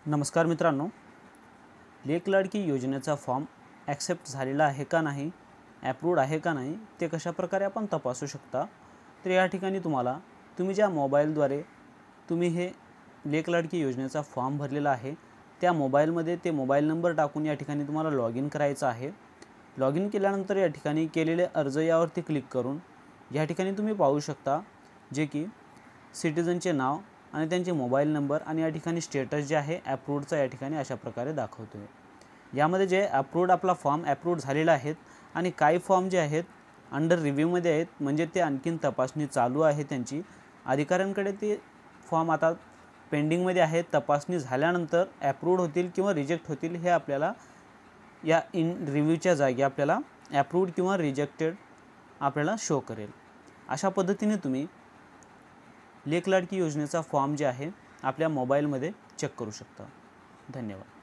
नमस्कार मित्रांनो, लेक लाडकी योजनेचा फॉर्म ॲक्सेप्ट झालेला आहे का नाही, ॲप्रूव्ड आहे का नाही ते कशाप्रकारे आपण तपासू शकता। तर या ठिकाणी तुम्ही ज्या मोबाईलद्वारे तुम्ही हे लेक लाडकी योजनेचा फॉर्म भरलेला आहे त्या मोबाईलमध्ये ते मोबाईल नंबर टाकून या ठिकाणी तुम्हाला लॉग इन करायचं आहे। लॉग इन केल्यानंतर या ठिकाणी केलेले अर्ज यावरती क्लिक करून या ठिकाणी तुम्ही पाहू शकता जे की सिटीजनचे नाव आणि त्यांचे मोबाईल नंबर आणि या ठिकाणी स्टेटस जे आहे ॲप्रूव्डचा या ठिकाणी अशा प्रकारे दाखवतोय। यामध्ये जे ॲप्रूव्ड आपला फॉर्म ॲप्रूव्ड झालेला आहेत आणि काही फॉर्म जे आहेत अंडर रिव्ह्यूमध्ये आहेत, म्हणजे ते आणखीन तपासणी चालू आहे त्यांची। अधिकाऱ्यांकडे ते फॉर्म आता पेंडिंगमध्ये आहेत, तपासणी झाल्यानंतर ॲप्रूव्ड होतील किंवा रिजेक्ट होतील हे आपल्याला या इन रिव्ह्यूच्या जागी आपल्याला ॲप्रूव्ड किंवा रिजेक्टेड आपल्याला शो करेल। अशा पद्धतीने तुम्ही लेक लाडकी योजनेचा फॉर्म जे आहे आपल्या मोबाईलमध्ये चेक करू शकता। धन्यवाद।